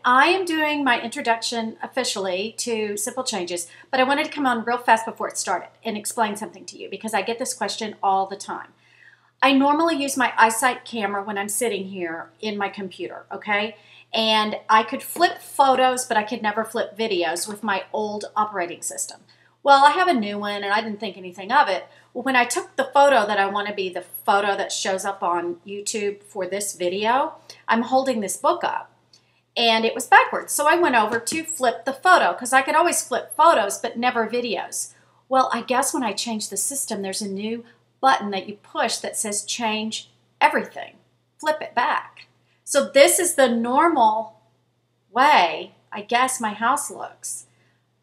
I am doing my introduction officially to Simple Changes, but I wanted to come on real fast before it started and explain something to you because I get this question all the time. I normally use my iSight camera when I'm sitting here in my computer, okay? And I could flip photos, but I could never flip videos with my old operating system. Well, I have a new one and I didn't think anything of it. Well, when I took the photo that I want to be the photo that shows up on YouTube for this video, I'm holding this book up. And it was backwards. So I went over to flip the photo because I could always flip photos but never videos. Well, I guess when I changed the system, there's a new button that you push that says change everything. Flip it back. So this is the normal way, I guess, my house looks.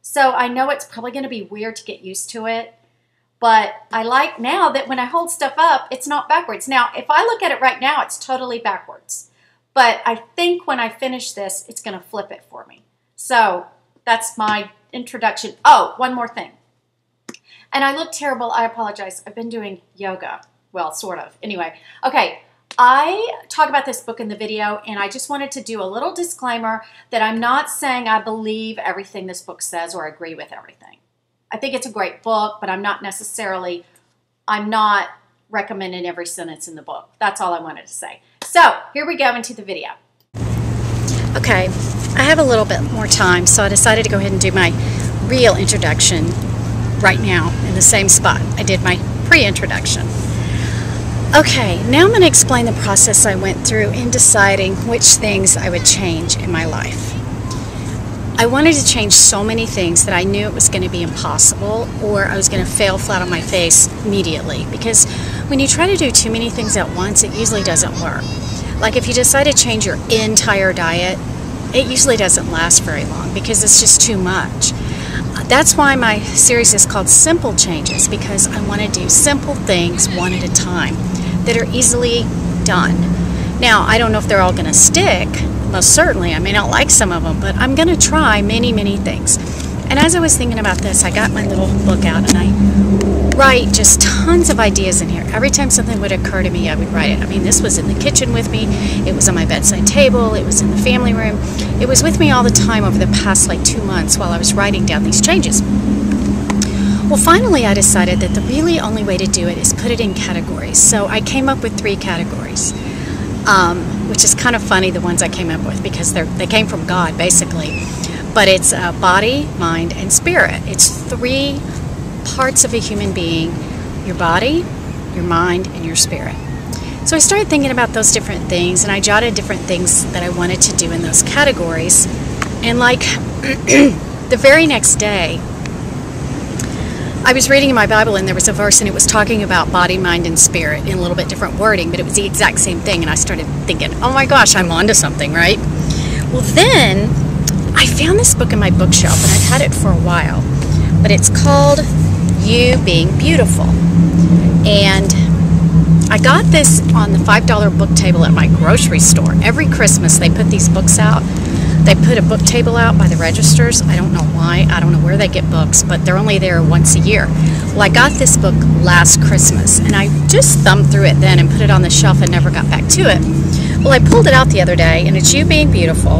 So I know it's probably going to be weird to get used to it. But I like now that when I hold stuff up, it's not backwards. Now, if I look at it right now, it's totally backwards. But I think when I finish this, it's going to flip it for me. So that's my introduction. Oh, one more thing. And I look terrible. I apologize. I've been doing yoga. Well, sort of. Anyway, okay. I talk about this book in the video, and I just wanted to do a little disclaimer that I'm not saying I believe everything this book says or agree with everything. I think it's a great book, but I'm not recommending every sentence in the book. That's all I wanted to say. So here we go into the video. Okay, I have a little bit more time, so I decided to go ahead and do my real introduction right now in the same spot I did my pre-introduction. Okay, now I'm going to explain the process I went through in deciding which things I would change in my life. I wanted to change so many things that I knew it was going to be impossible or I was going to fail flat on my face immediately, because when you try to do too many things at once, it usually doesn't work. Like if you decide to change your entire diet, it usually doesn't last very long because it's just too much. That's why my series is called Simple Changes, because I want to do simple things one at a time that are easily done. Now, I don't know if they're all going to stick. Most certainly, I may not like some of them, but I'm going to try many, many things. And as I was thinking about this, I got my little book out and I write just tons of ideas in here. Every time something would occur to me, I would write it. I mean, this was in the kitchen with me. It was on my bedside table. It was in the family room. It was with me all the time over the past 2 months while I was writing down these changes. Well, finally, I decided that the really only way to do it is put it in categories. So I came up with 3 categories. Which is kind of funny, the ones I came up with, because they came from God, basically. But it's body, mind, and spirit. It's 3 parts of a human being: your body, your mind, and your spirit. So I started thinking about those different things, and I jotted different things that I wanted to do in those categories. And the very next day, I was reading in my Bible and there was a verse and it was talking about body, mind, and spirit in a little bit different wording, but it was the exact same thing, and I started thinking, oh my gosh, I'm onto something, right? Well, then I found this book in my bookshelf and I've had it for a while, but it's called You Being Beautiful. And I got this on the $5 book table at my grocery store. Every Christmas they put these books out. They put a book table out by the registers. I don't know why. I don't know where they get books, but they're only there once a year. Well, I got this book last Christmas, and I just thumbed through it then and put it on the shelf and never got back to it. Well, I pulled it out the other day, and it's You Being Beautiful,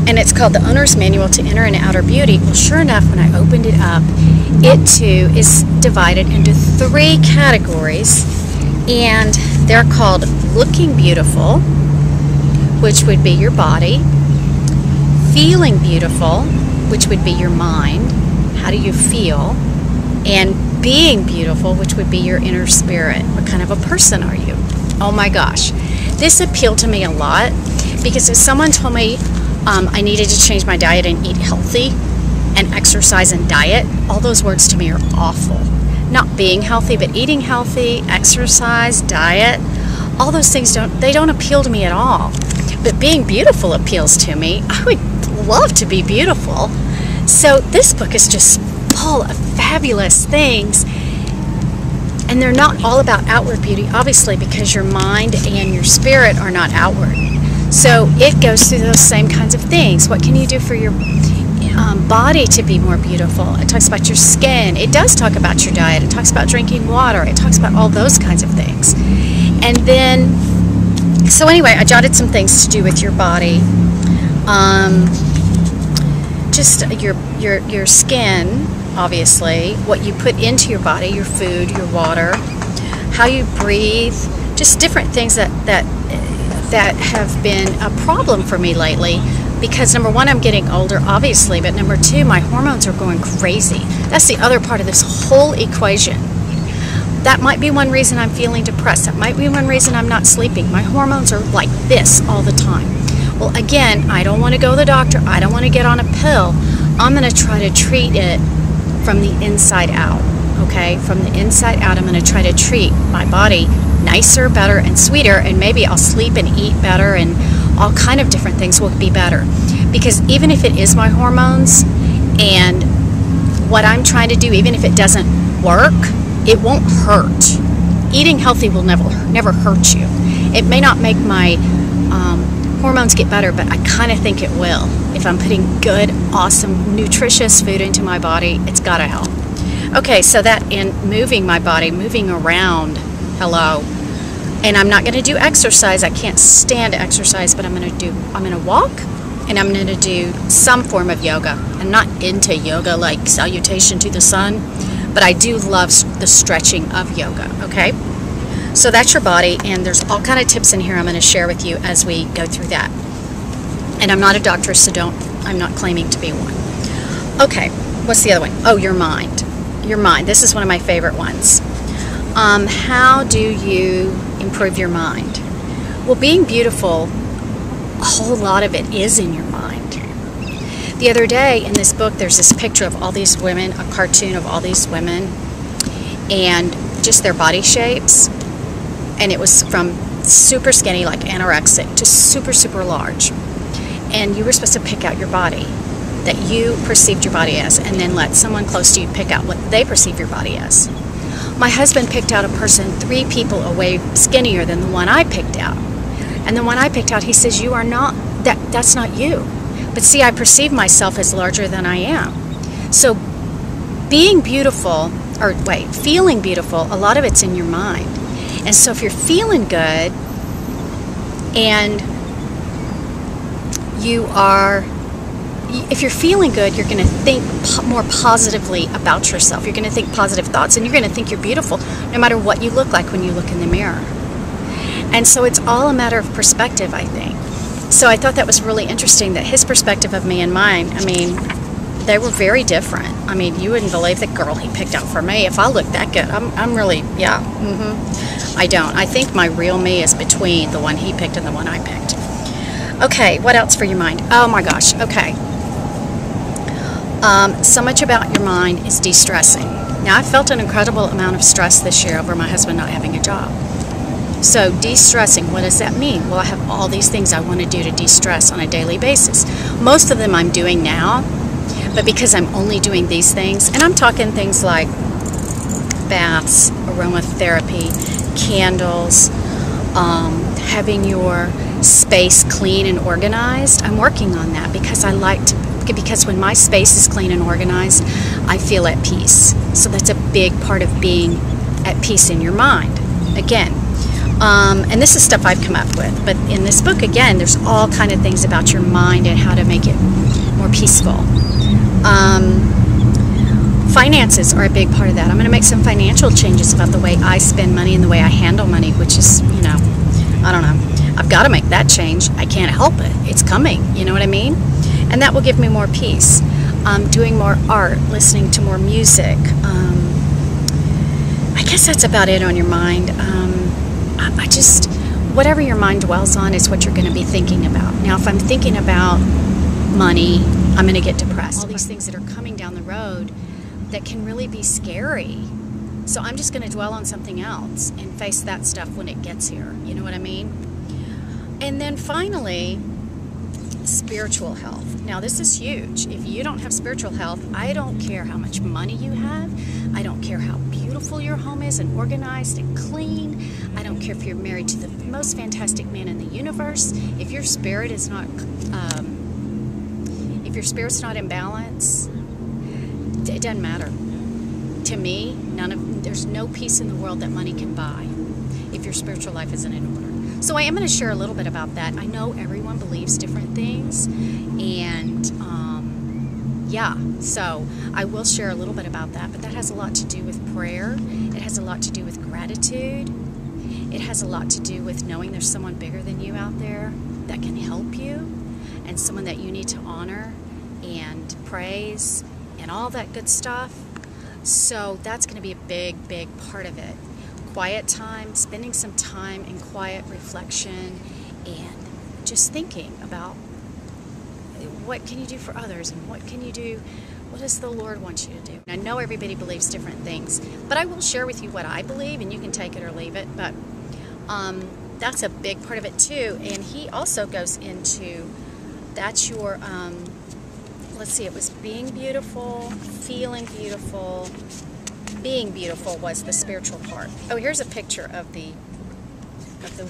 and it's called The Owner's Manual to Inner and Outer Beauty. Well, sure enough, when I opened it up, it too is divided into 3 categories, and they're called Looking Beautiful, which would be your body; feeling beautiful, which would be your mind, how do you feel; and being beautiful, which would be your inner spirit. What kind of a person are you? Oh my gosh. This appealed to me a lot because if someone told me I needed to change my diet and eat healthy and exercise and diet, all those words to me are awful. Not being healthy, but eating healthy, exercise, diet, all those things don't appeal to me at all. But being beautiful appeals to me. I would love to be beautiful. So this book is just full of fabulous things. And they're not all about outward beauty, obviously, because your mind and your spirit are not outward. So it goes through those same kinds of things. What can you do for your body to be more beautiful? It talks about your skin. It does talk about your diet. It talks about drinking water. It talks about all those kinds of things. And then, so anyway, I jotted some things to do with your body. Just your skin, obviously, what you put into your body, your food, your water, how you breathe, just different things that have been a problem for me lately. Because number one, I'm getting older, obviously, but number two, my hormones are going crazy. That's the other part of this whole equation. That might be one reason I'm feeling depressed. That might be one reason I'm not sleeping. My hormones are like this all the time. Well, again, I don't want to go to the doctor. I don't want to get on a pill. I'm going to try to treat it from the inside out, okay? From the inside out, I'm going to try to treat my body nicer, better, and sweeter, and maybe I'll sleep and eat better, and all kind of different things will be better. Because even if it is my hormones, and what I'm trying to do, even if it doesn't work, it won't hurt. Eating healthy will never hurt you. It may not make my hormones get better, but I kind of think it will. If I'm putting good, awesome, nutritious food into my body, it's got to help. Okay, so that in moving my body, moving around, hello. And I'm not going to do exercise. I can't stand exercise, but I'm going to walk, and I'm going to do some form of yoga. I'm not into yoga like salutation to the sun, but I do love the stretching of yoga, okay? So that's your body, and there's all kind of tips in here I'm going to share with you as we go through that. And I'm not a doctor, so I'm not claiming to be one. Okay, what's the other one? Oh, your mind. Your mind. This is one of my favorite ones. How do you improve your mind? Well, being beautiful, a whole lot of it is in your mind. The other day in this book, there's this picture of all these women, a cartoon of all these women, and just their body shapes. And it was from super skinny, like anorexic, to super, super large. And you were supposed to pick out your body that you perceived your body as, and then let someone close to you pick out what they perceive your body as. My husband picked out a person 3 people away skinnier than the one I picked out. And the one I picked out, he says, you are not, that's not you. But see, I perceive myself as larger than I am. So being beautiful, or wait, feeling beautiful, a lot of it's in your mind. And so if you're feeling good and if you're feeling good, you're going to think more positively about yourself. You're going to think positive thoughts, and you're going to think you're beautiful no matter what you look like when you look in the mirror. And so it's all a matter of perspective, I think. So I thought that was really interesting, that his perspective of me and mine, I mean, they were very different. I mean, you wouldn't believe the girl he picked out for me. If I look that good, I'm really, yeah, I don't. I think my real me is between the one he picked and the one I picked. Okay, what else for your mind? Oh my gosh, okay. So much about your mind is de-stressing. Now, I felt an incredible amount of stress this year over my husband not having a job. So de-stressing, what does that mean? Well, I have all these things I want to do to de-stress on a daily basis. Most of them I'm doing now, but because I'm only doing these things, and I'm talking things like baths, aromatherapy, candles, having your space clean and organized. I'm working on that because because when my space is clean and organized, I feel at peace. So that's a big part of being at peace in your mind. Again, and this is stuff I've come up with, but in this book, again, there's all kind of things about your mind and how to make it more peaceful. Finances are a big part of that. I'm going to make some financial changes about the way I spend money and the way I handle money, which is, you know, I don't know. I've got to make that change. I can't help it. It's coming. You know what I mean? And that will give me more peace. Doing more art, listening to more music. I guess that's about it on your mind. I just, whatever your mind dwells on is what you're going to be thinking about. Now, if I'm thinking about money, I'm going to get depressed. All these things that are coming down the road that can really be scary. So I'm just going to dwell on something else and face that stuff when it gets here. You know what I mean? And then finally, spiritual health. Now, this is huge. If you don't have spiritual health, I don't care how much money you have. I don't care how beautiful your home is and organized and clean. I don't care if you're married to the most fantastic man in the universe. If your spirit is not, if your spirit's not in balance, it doesn't matter. To me, there's no peace in the world that money can buy if your spiritual life isn't in order. So I am going to share a little bit about that. I know everyone believes different things, and yeah, so I will share a little bit about that, but that has a lot to do with prayer. It has a lot to do with gratitude. It has a lot to do with knowing there's someone bigger than you out there that can help you, and someone that you need to honor and praise and all that good stuff. So that's going to be a big, big part of it. Quiet time, spending some time in quiet reflection and just thinking about what can you do for others and what can you do, what does the Lord want you to do. I know everybody believes different things, but I will share with you what I believe, and you can take it or leave it, but that's a big part of it too. And he also goes into, that's your, let's see, it was being beautiful, feeling beautiful. Being beautiful was the spiritual part. Oh, here's a picture of the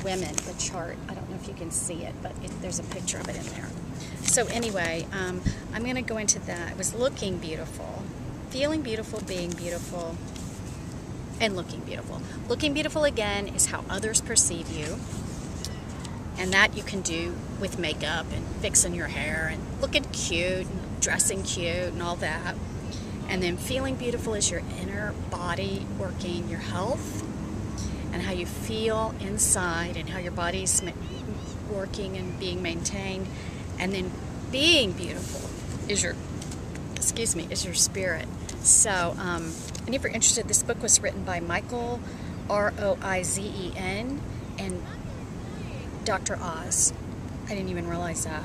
women, the chart. I don't know if you can see it, but there's a picture of it in there. So anyway, I'm going to go into that. It was looking beautiful, feeling beautiful, being beautiful, and looking beautiful. Looking beautiful, again, is how others perceive you. And that you can do with makeup and fixing your hair and looking cute and dressing cute and all that. And then feeling beautiful is your inner body working, your health, and how you feel inside and how your body's working and being maintained. And then being beautiful is your, is your spirit. So, and if you're interested, this book was written by Michael Roizen and Dr. Oz. I didn't even realize that.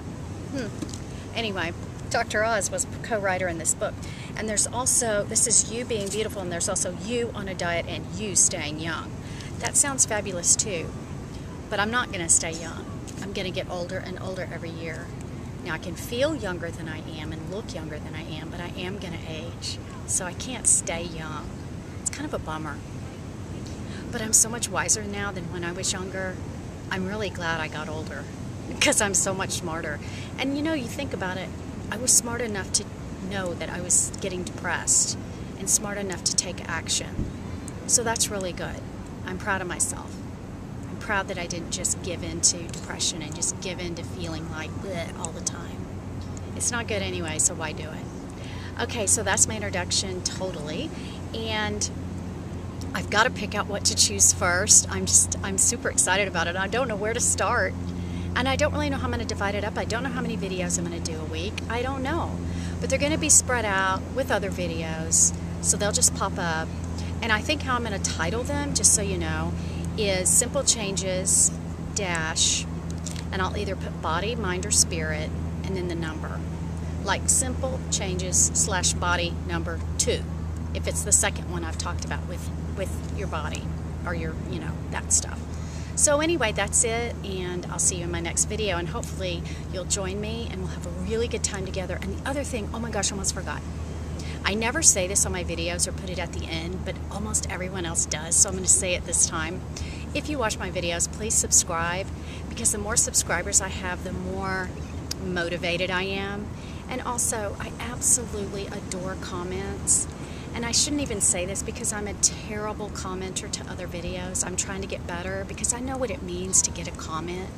Anyway, Dr. Oz was co-writer in this book. And there's also, this is you being beautiful, and there's also you on a diet and you staying young. That sounds fabulous too, but I'm not going to stay young. I'm going to get older and older every year. Now I can feel younger than I am and look younger than I am, but I am going to age. So I can't stay young. It's kind of a bummer. But I'm so much wiser now than when I was younger. I'm really glad I got older because I'm so much smarter. And you know, you think about it, I was smart enough to know that I was getting depressed and smart enough to take action. So that's really good. I'm proud of myself. I'm proud that I didn't just give in to depression and just give in to feeling like bleh all the time. It's not good anyway, so why do it? Okay, so that's my introduction totally. And I've got to pick out what to choose first. I'm super excited about it. I don't know where to start. And I don't really know how I'm going to divide it up. I don't know how many videos I'm going to do a week. I don't know. But they're going to be spread out with other videos. So they'll just pop up. And I think how I'm going to title them, just so you know, is Simple Changes dash, and I'll either put body, mind, or spirit, and then the number. Like Simple Changes / body number 2. If it's the second one I've talked about with your body or your, you know, that stuff. So anyway, that's it, and I'll see you in my next video, and hopefully you'll join me and we'll have a really good time together. And the other thing, oh my gosh, I almost forgot. I never say this on my videos or put it at the end, but almost everyone else does, so I'm going to say it this time. If you watch my videos, please subscribe, because the more subscribers I have, the more motivated I am. And also, I absolutely adore comments. And I shouldn't even say this because I'm a terrible commenter to other videos. I'm trying to get better because I know what it means to get a comment.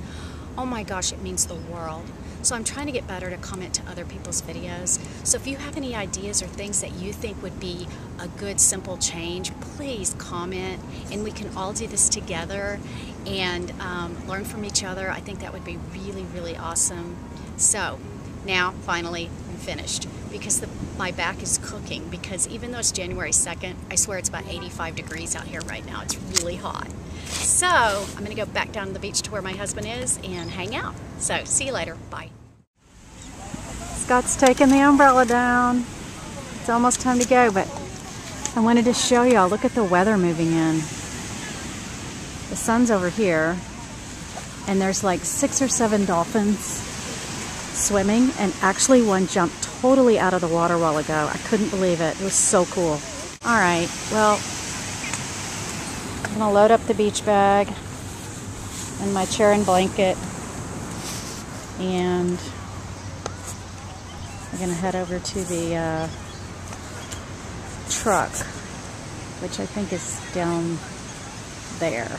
Oh my gosh, it means the world. So I'm trying to get better to comment to other people's videos. So if you have any ideas or things that you think would be a good, simple change, please comment, and we can all do this together and learn from each other. I think that would be really, really awesome. So now, finally, I'm finished because my back is cooking, because even though it's January 2nd, I swear it's about 85 degrees out here right now. It's really hot. So I'm going to go back down to the beach to where my husband is and hang out. So see you later. Bye. Scott's taking the umbrella down. It's almost time to go, but I wanted to show y'all. Look at the weather moving in. The sun's over here, and there's like 6 or 7 dolphins swimming, and actually one jumped totally out of the water a while ago. I couldn't believe it. It was so cool. All right, well, I'm gonna load up the beach bag and my chair and blanket, and we're gonna head over to the truck, which I think is down there.